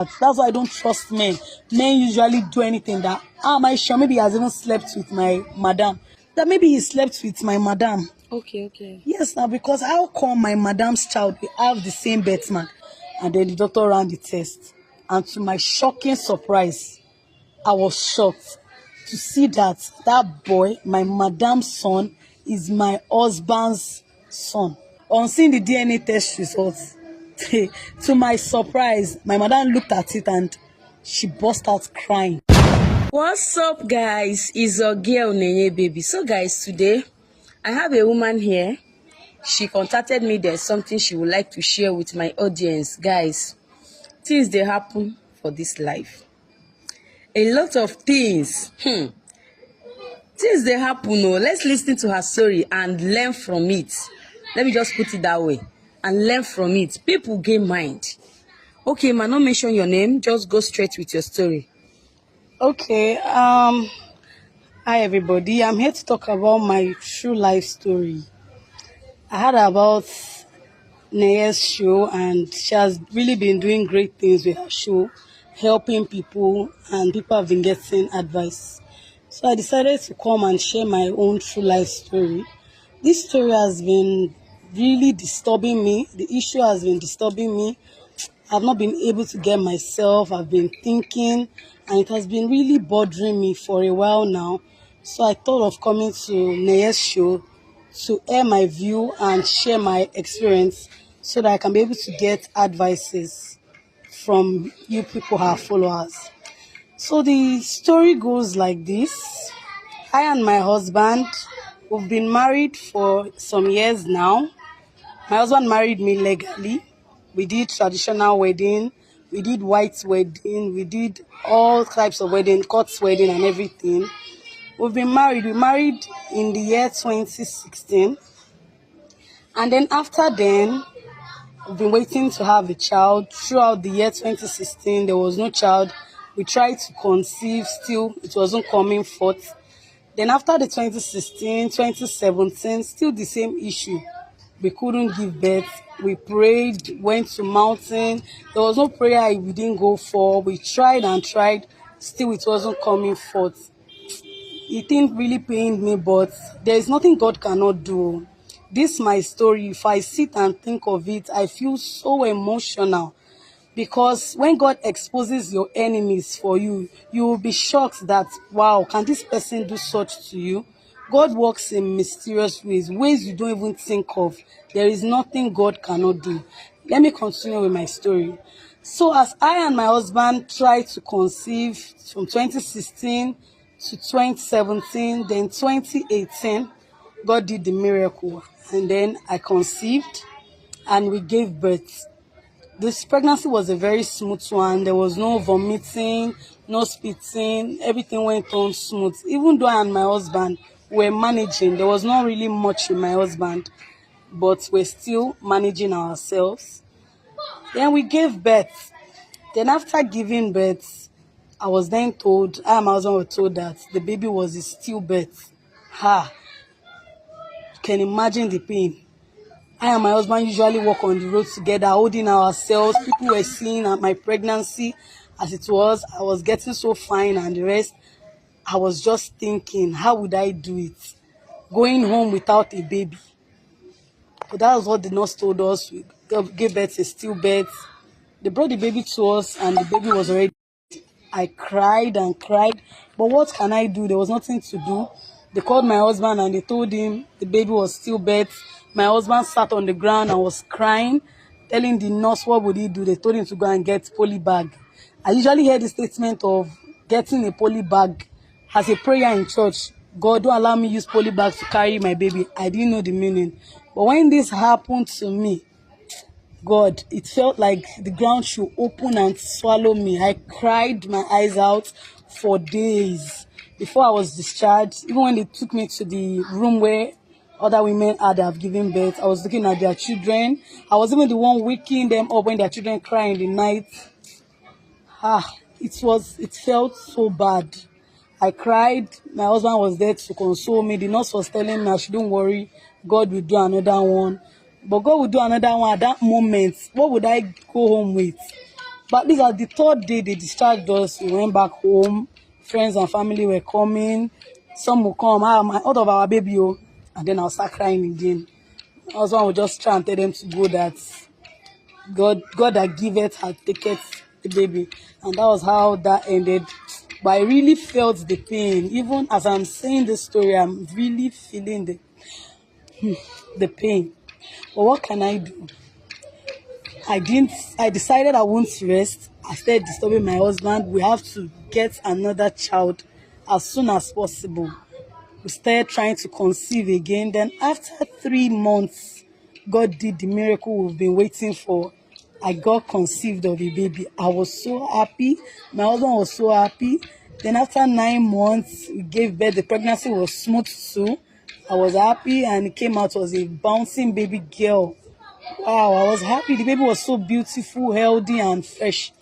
That's why I don't trust men. Men usually do anything that, am I sure? Maybe he has even slept with my madam. That maybe he slept with my madam. Okay. Yes, now because how come my madam's child will have the same birth mark? And then the doctor ran the test. And to my shocking surprise, I was shocked to see that that boy, my madam's son, is my husband's son. On seeing the DNA test results, to my surprise, my madam looked at it and she burst out crying. What's up, guys? It's your girl Nenye Baby. So guys, today I have a woman here. She contacted me. There's something she would like to share with my audience. Guys, things they happen for this life. A lot of things. Things they happen. Oh, let's listen to her story and learn from it. Let me just put it that way. And learn from it. People gain mind. Okay, ma, not mention your name. Just go straight with your story. Okay, hi everybody. I'm here to talk about my true life story. I heard about Naya's show and she has really been doing great things with her show, helping people, and people have been getting advice. So I decided to come and share my own true life story. This story has been really disturbing me. The issue has been disturbing me. I've not been able to get myself. I've been thinking, and it has been really bothering me for a while now. So I thought of coming to Naya's show to air my view and share my experience so that I can be able to get advices from you people, her followers. So the story goes like this. I and my husband, we've been married for some years now. My husband married me legally. We did traditional wedding, we did white wedding, we did all types of wedding, court wedding and everything. We've been married. We married in the year 2016. And then after then, we've been waiting to have a child. Throughout the year 2016, there was no child. We tried to conceive, still it wasn't coming forth. Then after the 2016, 2017, still the same issue. We couldn't give birth. We prayed, went to mountain. There was no prayer we didn't go for. We tried and tried. Still, it wasn't coming forth. It didn't really pain me, but there is nothing God cannot do. This is my story. If I sit and think of it, I feel so emotional. Because when God exposes your enemies for you, you will be shocked that, wow, can this person do such to you? God works in mysterious ways you don't even think of. There is nothing God cannot do. Let me continue with my story. So as I and my husband tried to conceive from 2016 to 2017, then 2018, God did the miracle. And then I conceived and we gave birth. This pregnancy was a very smooth one. There was no vomiting, no spitting. Everything went on smooth. Even though I and my husband were managing, there was not really much in my husband, but we're still managing ourselves. Then we gave birth. Then after giving birth, I was then told, I and my husband were told that the baby was a stillbirth. You can imagine the pain. I and my husband usually walk on the road together, holding ourselves. People were seeing my pregnancy as it was. I was getting so fine and the rest. I was just thinking, how would I do it? Going home without a baby. But that was what the nurse told us. We gave birth a stillbirth. They brought the baby to us and the baby was already. I cried and cried. But what can I do? There was nothing to do. They called my husband and they told him the baby was stillbirth. My husband sat on the ground and was crying, telling the nurse what would he do. They told him to go and get poly bag. I usually hear the statement of getting a poly bag as a prayer in church. God, don't allow me use poly bag to carry my baby. I didn't know the meaning. But when this happened to me, God, it felt like the ground should open and swallow me. I cried my eyes out for days before I was discharged. Even when they took me to the room where other women have given birth, I was looking at their children. I was even the one waking them up when their children cry in the night. It felt so bad. I cried. My husband was there to console me. The nurse was telling me I shouldn't worry. God will do another one. But God will do another one at that moment. What would I go home with? But at least at the third day, they discharged us. We went back home. Friends and family were coming. Some will come, out of our baby, oh, and then I'll start crying again. My husband would just try and tell them to go that God that giveth had taketh the baby. And that was how that ended. But I really felt the pain. Even as I'm saying this story, I'm really feeling the pain. But what can I do? I decided I won't rest. I started disturbing my husband. We have to get another child as soon as possible. We started trying to conceive again. Then after 3 months, God did the miracle we've been waiting for. I got conceived of a baby. I was so happy. My husband was so happy. Then after 9 months, we gave birth. The pregnancy was smooth too. I was happy, and it came out as a bouncing baby girl. Wow, I was happy. The baby was so beautiful, healthy, and fresh.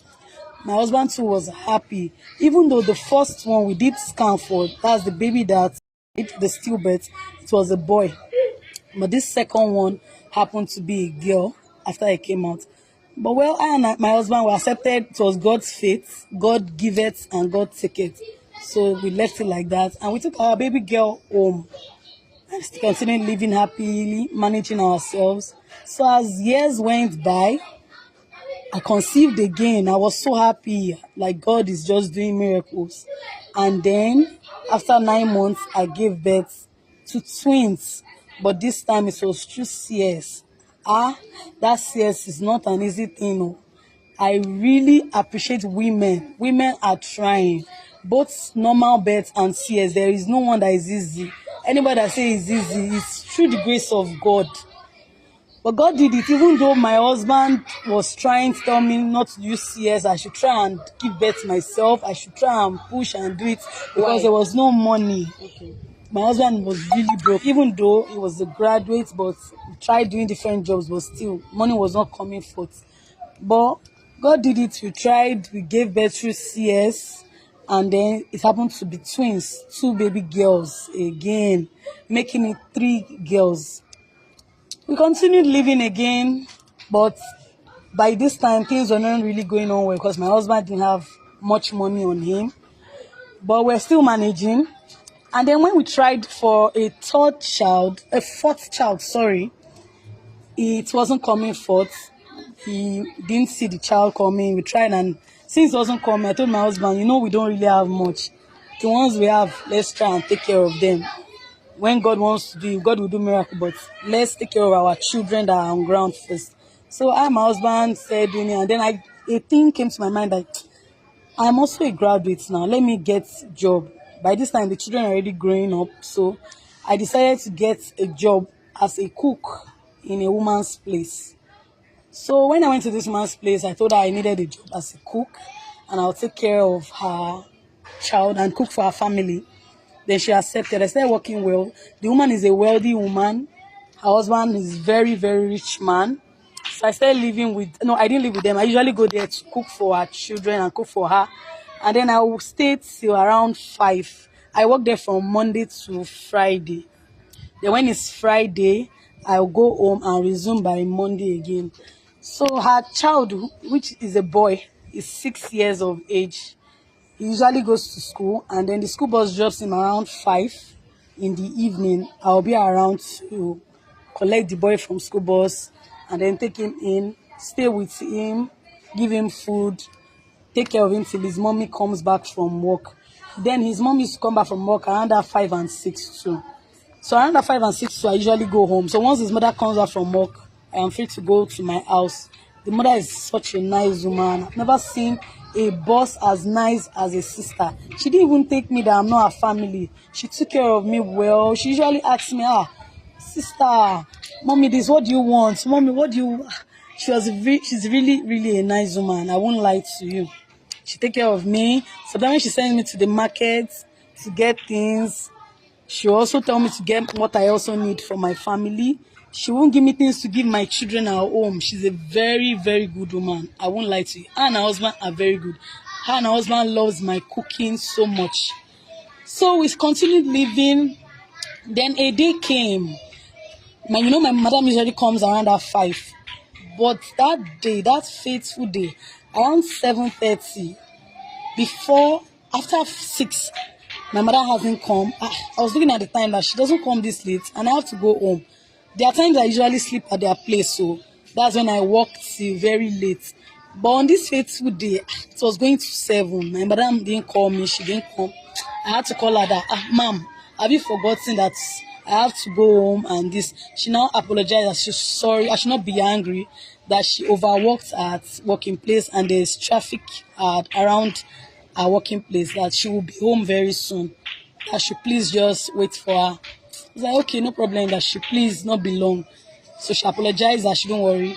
My husband too was happy. Even though the first one we did scan for, that's the baby that did the stillbirth, it was a boy. But this second one happened to be a girl after I came out. But well, I and my husband were accepted. It was God's fate. God giveth and God taketh. So we left it like that. And we took our baby girl home and continued living happily, managing ourselves. So as years went by, I conceived again. I was so happy. Like God is just doing miracles. And then after 9 months, I gave birth to twins. But this time it was through CS. That CS is not an easy thing. No. I really appreciate women. Women are trying. Both normal birth and CS. There is no one that is easy. Anybody that says it's easy, it's through the grace of God. But God did it, even though my husband was trying to tell me not to use CS, I should try and give birth myself. I should try and push and do it because there was no money. Okay. My husband was really broke, even though he was a graduate, but he tried doing different jobs, but still, money was not coming forth. But God did it. We tried, we gave birth through CS, and then it happened to be twins, 2 baby girls again, making it 3 girls. We continued living again, but by this time, things were not really going on well because my husband didn't have much money on him. But we're still managing. And then when we tried for a fourth child, it wasn't coming forth. He didn't see the child coming. We tried, and since it wasn't coming, I told my husband, we don't really have much. The ones we have, let's try and take care of them. When God wants to do, God will do miracle, but let's take care of our children that are on ground first. So my husband said, and then a thing came to my mind that I'm also a graduate now. Let me get a job. By this time, the children are already growing up. So I decided to get a job as a cook in a woman's place. So when I went to this woman's place, I told her I needed a job as a cook, and I'll take care of her child and cook for her family. Then she accepted. I started working well. The woman is a wealthy woman. Her husband is very, very rich man. So I started living with, no, I didn't live with them. I usually go there to cook for her children and cook for her. And then I will stay till around 5. I work there from Monday to Friday. Then when it's Friday, I'll go home and resume by Monday again. So her child, which is a boy, is 6 years of age. He usually goes to school, and then the school bus drops him around 5 in the evening. I'll be around to collect the boy from school bus and then take him in, stay with him, give him food, take care of him till his mommy comes back from work. Then his mom used to come back from work around 5 and 6 too. So around 5 and 6 too, I usually go home. So once his mother comes back from work, I am free to go to my house. The mother is such a nice woman. I've never seen a boss as nice as a sister. She didn't even take me that I'm not her family. She took care of me well. She usually asks me, sister, mommy, this, what do you want? Mommy, what do you... She's really, really a nice woman. I won't lie to you. She take care of me. So then when she sends me to the market to get things, she also tell me to get what I also need for my family. She won't give me things to give my children at home. She's a very, very good woman. I won't lie to you. Her and her husband are very good. Her and her husband loves my cooking so much. So we continued living. Then a day came. My madam usually comes around at 5. But that day, that fateful day, around 7:30, after 6, my mother hasn't come. I was looking at the time that she doesn't come this late and I have to go home. There are times I usually sleep at their place, so that's when I work till very late. But on this fateful day, it was going to 7. My madam didn't call me, she didn't come. I had to call her that, ma'am, have you forgotten that I have to go home and this? She now apologized that she's sorry, I should not be angry, that she overworked at working place and there's traffic around our working place, that she will be home very soon. I should please just wait for her. I was like, okay, no problem, that she please not be long. So she apologized that she don't worry.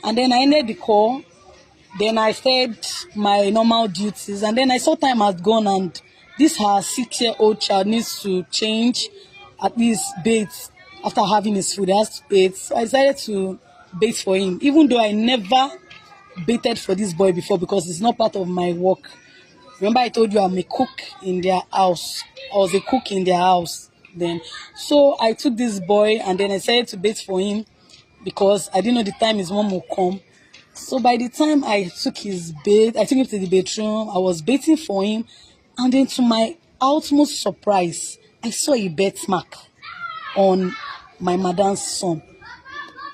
And then I ended the call. Then I said my normal duties. And then I saw time had gone and this her 6-year-old child needs to change, at least bathe after having his food. He has to bathe. So I decided to bathe for him, even though I never bathed for this boy before because it's not part of my work. Remember I told you I'm a cook in their house. I was a cook in their house then. So I took this boy and then I decided to bathe for him because I didn't know the time his mom would come. So by the time I took his bath, I took him to the bedroom, I was bathing for him, and then to my utmost surprise, I saw a birth mark on my madam's son.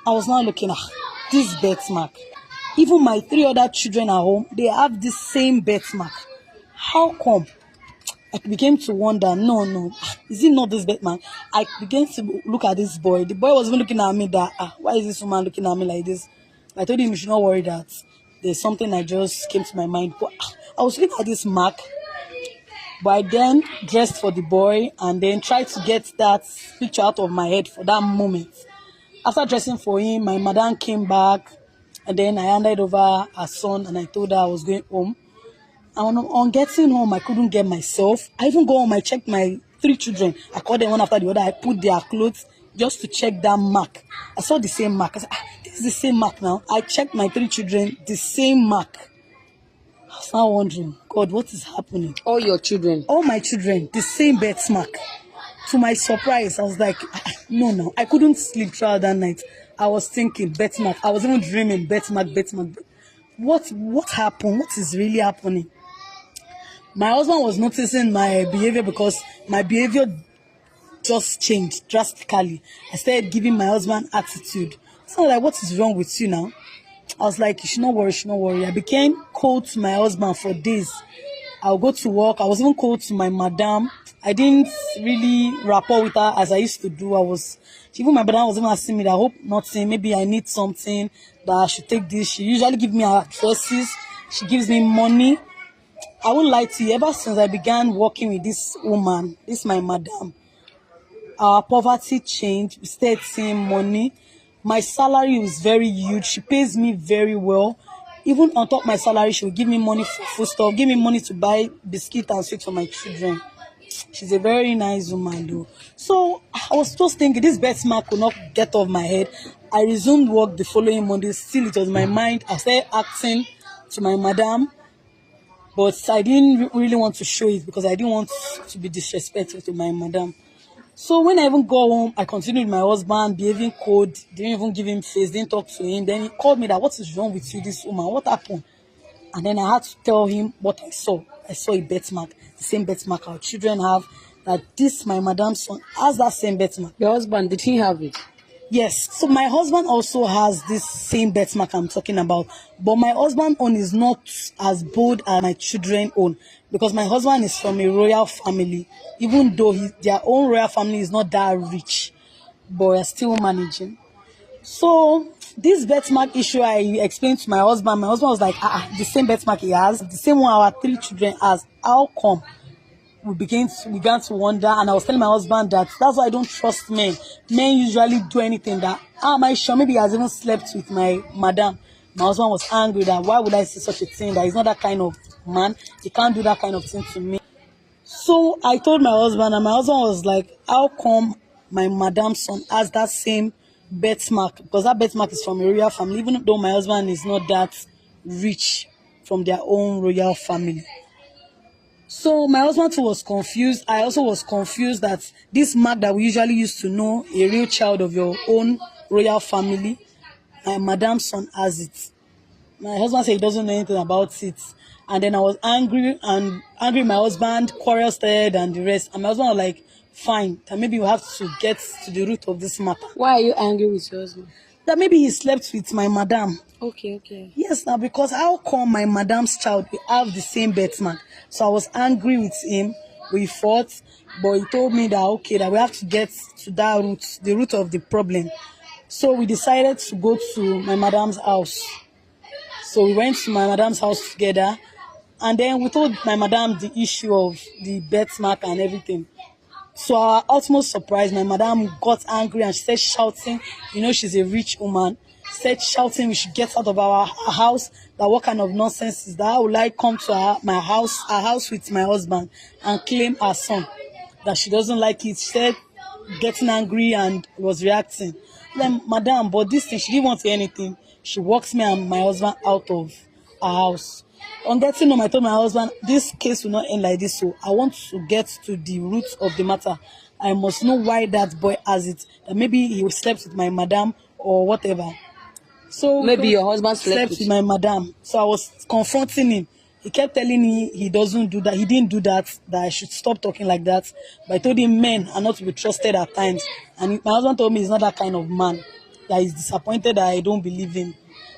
I was now looking at this birth mark. Even my 3 other children at home, they have the same birth mark. How come? I began to wonder, no, is it not this birth mark? I began to look at this boy. The boy was even looking at me that, why is this woman looking at me like this? I told him you should not worry that there's something that just came to my mind. But I was looking at this mark, but I then dressed for the boy and then tried to get that picture out of my head for that moment. After dressing for him, my madam came back and then I handed over her son and I told her I was going home. And on getting home, I couldn't get myself. I even go home, I checked my 3 children. I called them one after the other. I put their clothes just to check that mark. I saw the same mark. I said, this is the same mark now. I checked my 3 children, the same mark. I was now wondering, God, what is happening? All your children? All my children, the same birth mark. To my surprise, I was like, no. I couldn't sleep throughout that night. I was thinking, birth mark. I was even dreaming, birth mark. What happened? What is really happening? My husband was noticing my behavior because my behavior just changed drastically. I started giving my husband attitude. So I'm like, what is wrong with you now? I was like, you should not worry. I became cold to my husband for days. I'll go to work. I was even cold to my madam. I didn't really rapport with her as I used to do. Even my madam was even asking me that I hope nothing, maybe I need something, that I should take this. She usually gives me her addresses. She gives me money. I won't lie to you, ever since I began working with this woman, this my madam, our poverty changed. We started seeing money. My salary was very huge. She pays me very well. Even on top of my salary, she will give me money for food stuff, give me money to buy biscuit and sweets for my children. She's a very nice woman though. So I was just thinking this birth mark could not get off my head. I resumed work the following Monday. Still, it was my mind. I started acting to my madam. But I didn't really want to show it because I didn't want to be disrespectful to my madam. So when I even go home, I continued with my husband, behaving cold, didn't even give him face, didn't talk to him. Then he called me that, what is wrong with you, this woman? What happened? And then I had to tell him what I saw. I saw a birth mark, the same birth mark our children have, that this, my madam's son, has that same birth mark. Your husband, did he have it? Yes. So my husband also has this same birth mark I'm talking about. But my husband own is not as bold as my children own. Because my husband is from a royal family. Even though their own royal family is not that rich. But we're still managing. So this birth mark issue I explained to my husband. My husband was like, the same birth mark he has. The same one our 3 children has. How come? We began to wonder, and I was telling my husband that that's why I don't trust men. Men usually do anything that, am I sure? Maybe he has even slept with my madam. My husband was angry that why would I say such a thing, that he's not that kind of man. He can't do that kind of thing to me. So I told my husband, and my husband was like, how come my madam's son has that same birth mark? Because that birth mark is from a royal family, even though my husband is not that rich from their own royal family. So my husband too was confused. I also was confused that this mark that we usually used to know a real child of your own royal family, my madam's son has it. My husband said he doesn't know anything about it. And then I was angry with my husband, quarrel started and the rest. And my husband was like, fine, that maybe you have to get to the root of this matter. Why are you angry with your husband? That maybe he slept with my madam. Okay. Yes, now because how come my madam's child we have the same birth mark? So I was angry with him. We fought, but he told me that okay, that we have to get to that root, the root of the problem. So we decided to go to my madam's house. So we went to my madam's house together, and then we told my madam the issue of the birth mark and everything. So our utmost surprise, my madam got angry and she started shouting. You know, she's a rich woman. Said shouting, we should get out of our house. That what kind of nonsense is that? How will I come to our house with my husband and claim our son? That she doesn't like it. She said, getting angry and was reacting. Then, madam, but this thing, she didn't want to hear anything. She walks me and my husband out of our house. On getting home, I told my husband, this case will not end like this, so I want to get to the root of the matter. I must know why that boy has it. That maybe he slept with my madam or whatever. So maybe your husband slept with my madam. So I was confronting him. He kept telling me he doesn't do that. He didn't do that. That I should stop talking like that. But I told him men are not to be trusted at times. And my husband told me he's not that kind of man. That he's disappointed that I don't believe him.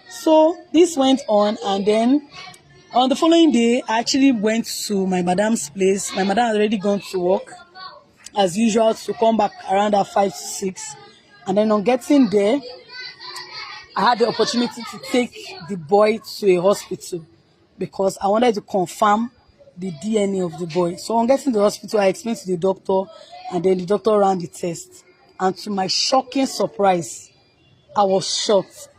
So this went on, and then on the following day, I actually went to my madam's place. My madam had already gone to work, as usual, to come back around at 5 to 6. And then on getting there, I had the opportunity to take the boy to a hospital because I wanted to confirm the DNA of the boy. So on getting to the hospital, I explained to the doctor, and then the doctor ran the test. And to my shocking surprise, I was shocked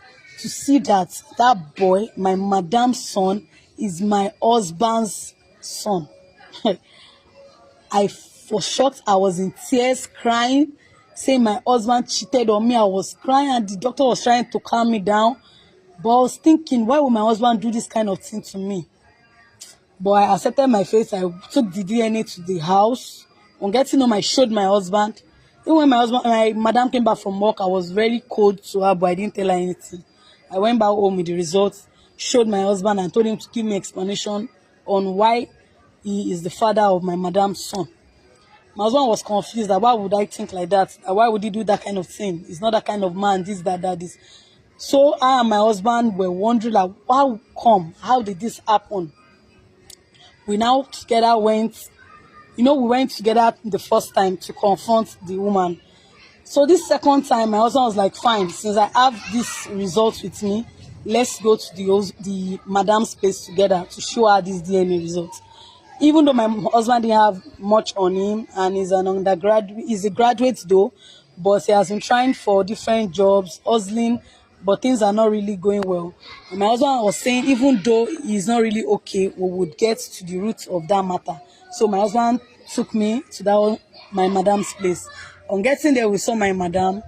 to see that that boy, my madam's son, is my husband's son. I was shocked. I was in tears, crying, saying my husband cheated on me. I was crying, and the doctor was trying to calm me down. But I was thinking, why would my husband do this kind of thing to me? But I accepted my fate. I took the DNA to the house. On getting home, I showed my husband. Even when my madam came back from work, I was very cold to her, but I didn't tell her anything. I went back home with the results, showed my husband, and told him to give me explanation on why he is the father of my madam's son. My husband was confused that why would I think like that? Why would he do that kind of thing? He's not that kind of man, this, that, this. So I and my husband were wondering, like, how come? How did this happen? We now together went, we went together the first time to confront the woman. So this second time, my husband was like, fine, since I have this result with me, let's go to the madam's place together to show her this DNA result. Even though my husband didn't have much on him and he's an undergraduate, he's a graduate though, but he has been trying for different jobs, hustling, but things are not really going well. And my husband was saying, even though he's not really okay, we would get to the root of that matter. So my husband took me to my madam's place. On getting there, we saw my madam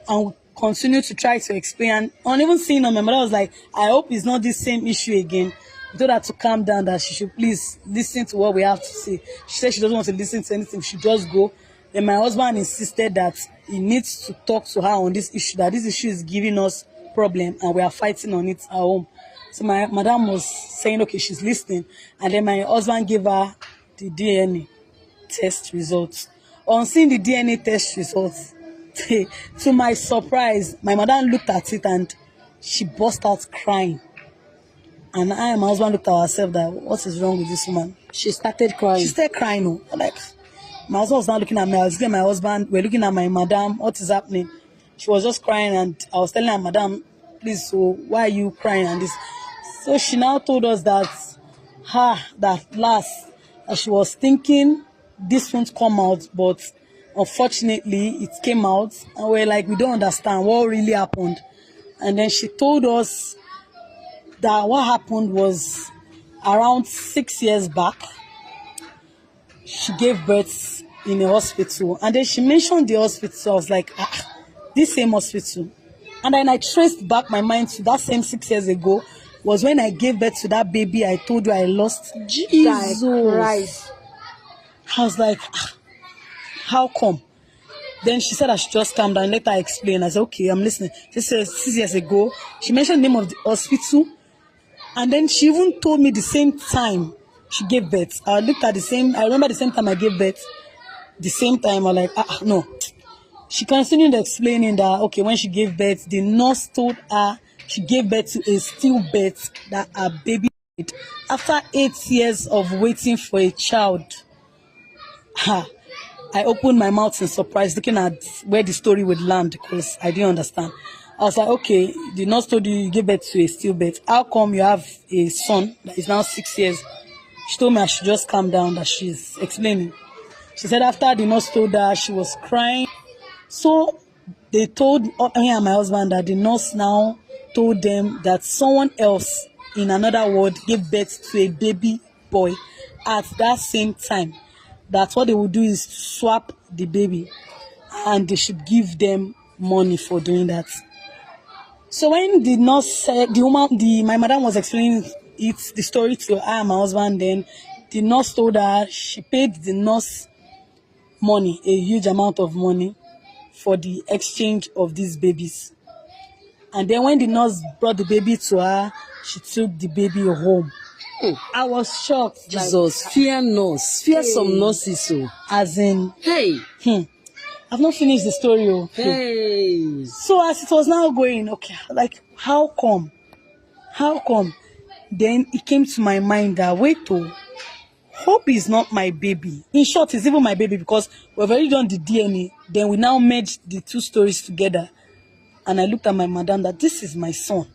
and we continued to try to explain. And on even seeing her, my mother was like, I hope it's not the same issue again. We told her to calm down, that she should please listen to what we have to say. She said she doesn't want to listen to anything, she should just go. Then my husband insisted that he needs to talk to her on this issue, that this issue is giving us problem and we are fighting on it at home. So my madam was saying, okay, she's listening. And then my husband gave her the DNA test results. On seeing the DNA test results, to my surprise, my madam looked at it and she burst out crying. And I and my husband looked at ourselves that, what is wrong with this woman? She started crying. She started crying. Oh. Like, my husband was not looking at me. I was looking at my husband. We're looking at my madam. What is happening? She was just crying, and I was telling her, madam, please, so why are you crying and this? So she now told us that she was thinking this won't come out, but unfortunately it came out, and we're like, we don't understand what really happened. And then she told us that what happened was around 6 years back, she gave birth in a hospital, and then she mentioned the hospital. I was like, this same hospital. And then I traced back my mind to that same 6 years ago was when I gave birth to that baby I told you I lost. Jesus Christ. I was like, how come? Then she said I should just calm down, let her explain. I said, okay, I'm listening. She said 6 years ago, she mentioned the name of the hospital, And then she even told me the same time she gave birth. I remember the same time I gave birth. The same time, I'm like, no. She continued explaining that, okay, when she gave birth, the nurse told her she gave birth to a stillbirth, that her baby died. After 8 years of waiting for a child, I opened my mouth in surprise, looking at where the story would land, because I didn't understand. I was like, okay, the nurse told you gave birth to a stillbirth. How come you have a son that is now 6 years? She told me I should just calm down, that she's explaining. She said after the nurse told her, she was crying. So they told me and my husband that the nurse now told them that someone else in another ward gave birth to a baby boy at that same time. That what they would do is swap the baby, and they should give them money for doing that. So when the nurse said, my madam was explaining the story to her and my husband, then the nurse told her she paid the nurse money, a huge amount of money, for the exchange of these babies. And then when the nurse brought the baby to her, she took the baby home. I was shocked. Jesus, fear nurse. Fear some nurses. So. As in, hey. I've not finished the story. Oh. Hey. So as it was now going, okay, like, how come? Then it came to my mind that, wait, Hope is not my baby. In short, it's even my baby, because we've already done the DNA. Then we now merged the two stories together. And I looked at my madam that this is my son.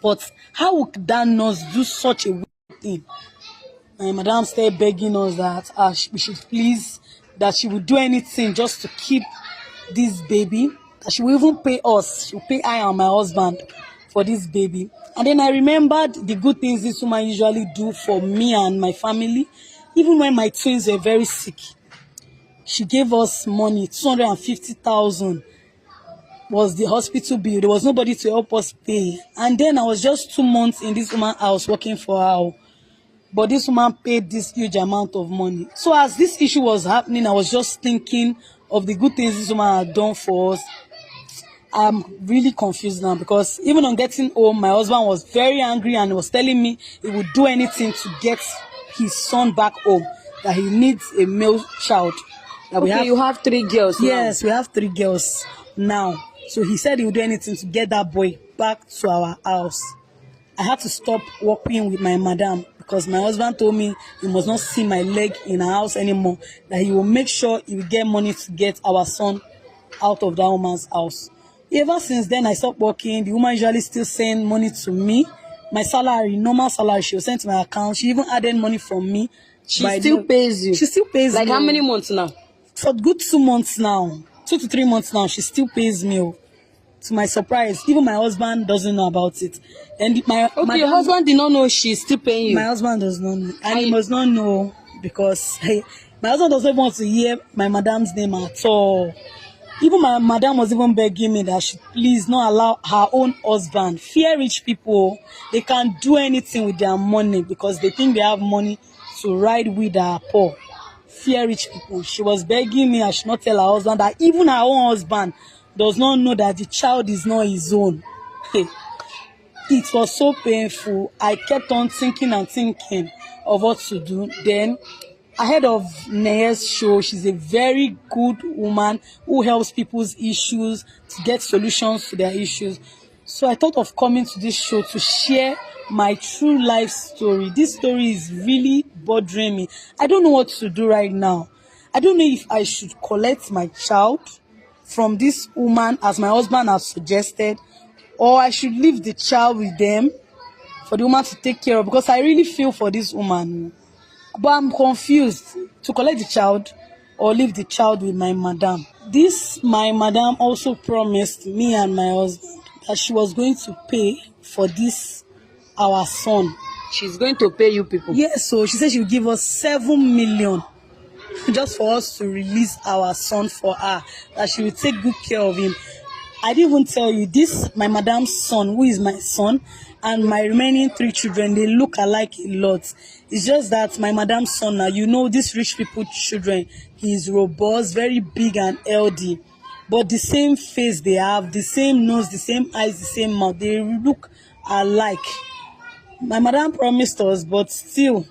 But how would that nurse do such a weird thing? My madam started begging us that we should please, that she would do anything just to keep this baby. That she will even pay us. She will pay I and my husband for this baby. And then I remembered the good things this woman usually do for me and my family. Even when my twins were very sick, she gave us money, 250,000. Was the hospital bill. There was nobody to help us pay. And then I was just 2 months in this woman's house working for her. But this woman paid this huge amount of money. So as this issue was happening, I was just thinking of the good things this woman had done for us. I'm really confused now, because even on getting home, my husband was very angry and was telling me he would do anything to get his son back home, that he needs a male child. That okay, you have 3 girls now. Yes, we have 3 girls now. So he said he would do anything to get that boy back to our house. I had to stop working with my madam, because my husband told me he must not see my leg in our house anymore, that he will make sure he will get money to get our son out of that woman's house. Ever since then, I stopped working. The woman usually still send money to me. My salary, normal salary, she will send to my account. She even added money from me. She still pays you? She still pays me. Like how many months now? For good 2 months now. 2 to 3 months now, she still pays me. To my surprise, even my husband doesn't know about it. And your husband did not know she's still paying you? My husband does not know. And he must not know, because my husband doesn't want to hear my madam's name at all. Even my madam was even begging me that she please not allow her own husband. Fear rich people, they can't do anything with their money because they think they have money to ride with their poor. Fear rich people. She was begging me I should not tell her husband that even her own husband does not know that the child is not his own. It was so painful. I kept on thinking of what to do. Then, ahead of Neye's show, she's a very good woman who helps people's issues to get solutions to their issues. So I thought of coming to this show to share my true life story. This story is really bothering me. I don't know what to do right now. I don't know if I should collect my child from this woman, as my husband has suggested, or I should leave the child with them for the woman to take care of, because I really feel for this woman. But I'm confused to collect the child or leave the child with my madam. My madam also promised me and my husband that she was going to pay for this, our son. She's going to pay you people? Yes, so she said she will give us 7 million just for us to release our son for her, that she will take good care of him. I didn't even tell you this, my madam's son, who is my son, and my remaining 3 children, they look alike a lot. It's just that my madam's son, now, you know, these rich people children, he is robust, very big and healthy, but the same face they have, the same nose, the same eyes, the same mouth, they look alike. My madam promised us, but still,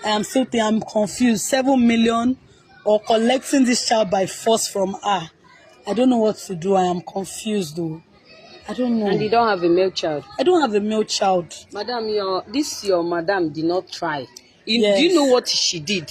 I'm confused. 7 million or collecting this child by force from her. I don't know what to do. I am confused though. I don't know. And you don't have a male child? I don't have a male child. Madam, your madam did not try. Yes. Do you know what she did?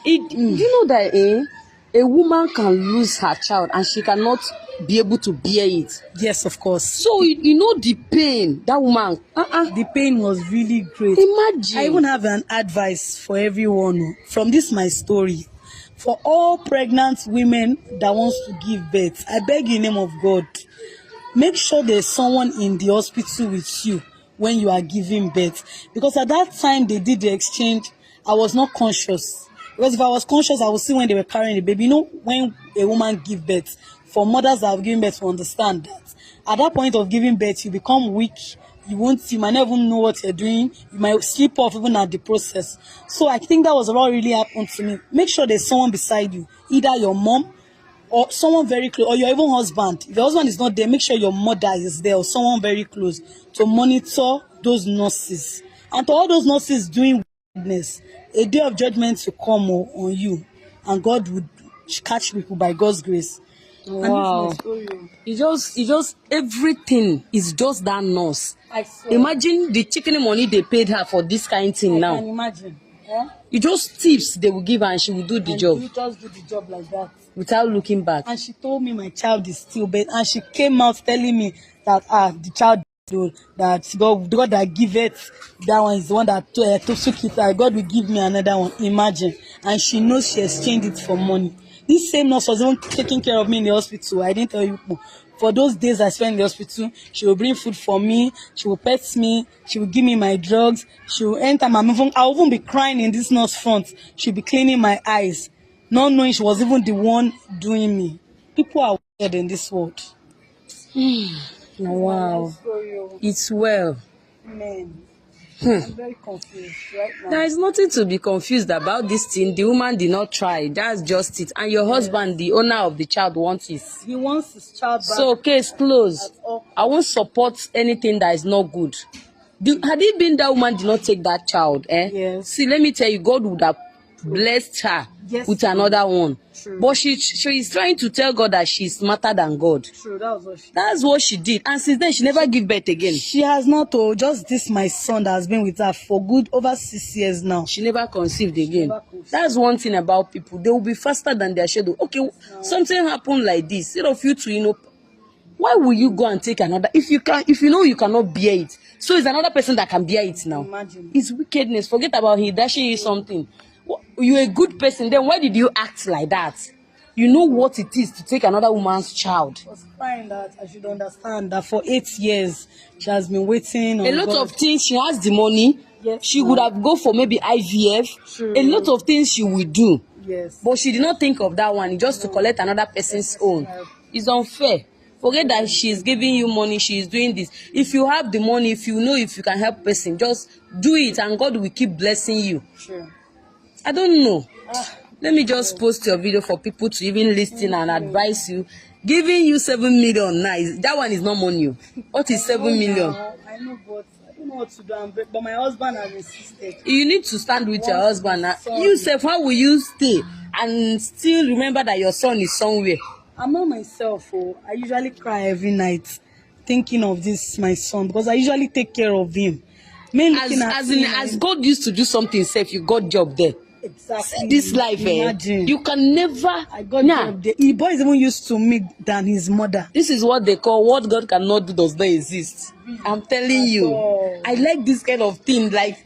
Do you know that a woman can lose her child and she cannot be able to bear it? Yes, of course. So you know the pain that woman. The pain was really great. Imagine. I even have an advice for everyone from this my story. For all pregnant women that wants to give birth, I beg you in the name of God, make sure there's someone in the hospital with you when you are giving birth. Because at that time they did the exchange, I was not conscious. Because if I was conscious, I would see when they were carrying the baby. You know, when a woman gives birth, for mothers that have given birth to understand that at that point of giving birth, you become weak. You might not even know what you're doing. You might sleep off even at the process. So I think that was what really happened to me. Make sure there's someone beside you, either your mom or someone very close, or your even husband. If your husband is not there, make sure your mother is there or someone very close to monitor those nurses. And to all those nurses doing wickedness, a day of judgment will come on you, and God would catch people by God's grace. Wow. It just everything is just that nurse. Imagine the chicken money they paid her for this kind of thing now. I can imagine. Yeah? You just tips they will give her and she will do the job. You just do the job like that. Without looking back. And she told me my child is still bad. And she came out telling me that the child that God that give it, that one is the one that took it. God will give me another one. Imagine. And she knows she exchanged it for money. This same nurse was even taking care of me in the hospital. I didn't tell you. For those days I spent in the hospital, she will bring food for me. She will pet me. She will give me my drugs. She will enter my room. I will even be crying in this nurse front. She'll be cleaning my eyes, not knowing she was even the one doing me. People are weird in this world. Wow. It's well. Man. I'm very confused right now. There is nothing to be confused about this thing. The woman did not try. That's just it. And your husband, the owner of the child, wants his. He wants his child back. So case closed. I won't support anything that is not good. Had it been that woman did not take that child, Yes. See, let me tell you, God would have blessed her with another one. True. But she is trying to tell God that she's smarter than God. True, that's what she did. And since then, she never give birth again. She has not told. Just this, my son that has been with her for good over 6 years now. She never conceived again. That's one thing about people. They will be faster than their schedule. Okay, something happened like this. Instead of you to, why will you go and take another? If you know you cannot bear it, so it's another person that can bear it now. Imagine. It's wickedness. Forget about he dashing you something. You're a good person. Then why did you act like that? You know what it is to take another woman's child. I was crying that I should understand that for 8 years she has been waiting on a lot God. of things. She has the money. Yes, she would have go for maybe IVF. True. A lot of things she will do. Yes. But she did not think of that one. Just to collect another person's own. It's unfair. Forget that she's giving you money. She's doing this. If you have the money, if you know if you can help person, just do it, and God will keep blessing you. Sure. I don't know. Let me just post your video for people to even listen and advise you. Giving you 7 million now, that one is not money. What is 7 million? I know, but I don't know what to do. But my husband has insisted. You need to stand with your husband. You say, how will you stay and still remember that your son is somewhere? I'm not myself. I usually cry every night thinking of this, my son, because I usually take care of him. As God used to do something safe, you got job there. Exactly. This life, you can never. I got job there. The boy is even used to me than his mother. This is what they call what God cannot do does not exist. I'm telling you. I like this kind of thing. Like,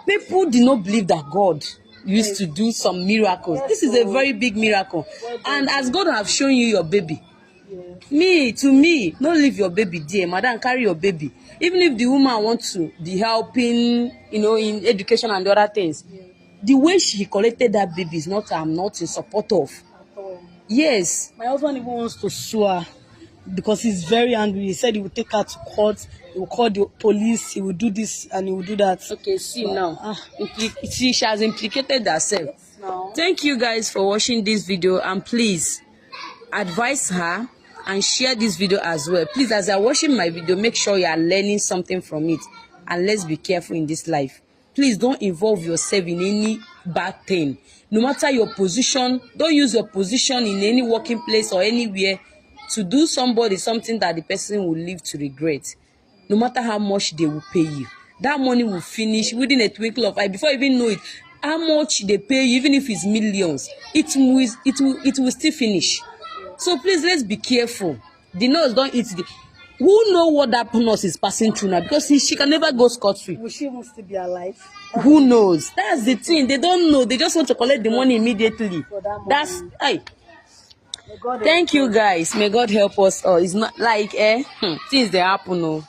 people did not believe that God used to do some miracles. This is a very big miracle. And as God have shown you your baby, to me, don't leave your baby there. Madam, carry your baby. Even if the woman wants to be helping, in education and the other things, the way she collected that baby is not, I'm not in support of. Yes. My husband even wants to sue her because he's very angry. He said he will take her to court. He will call the police. He will do this and he will do that. Okay, see now. She has implicated herself. Yes, no. Thank you guys for watching this video, and please advise her and share this video as well. Please, as you're watching my video, make sure you are learning something from it. and let's be careful in this life. Please don't involve yourself in any bad thing. No matter your position, don't use your position in any working place or anywhere to do somebody something that the person will live to regret. No matter how much they will pay you, that money will finish within a twinkle of eye. Before you even know it, how much they pay you, even if it's millions, it will still finish. So please, let's be careful. The nurse don't eat the. Who know what that nurse is passing through now? Because she can never go scot-free. Will she want to be alive? Who knows? That's the thing. They don't know. They just want to collect the money immediately. That's hey. Thank you guys. May God help us. Oh, it's not like things they happen. Oh.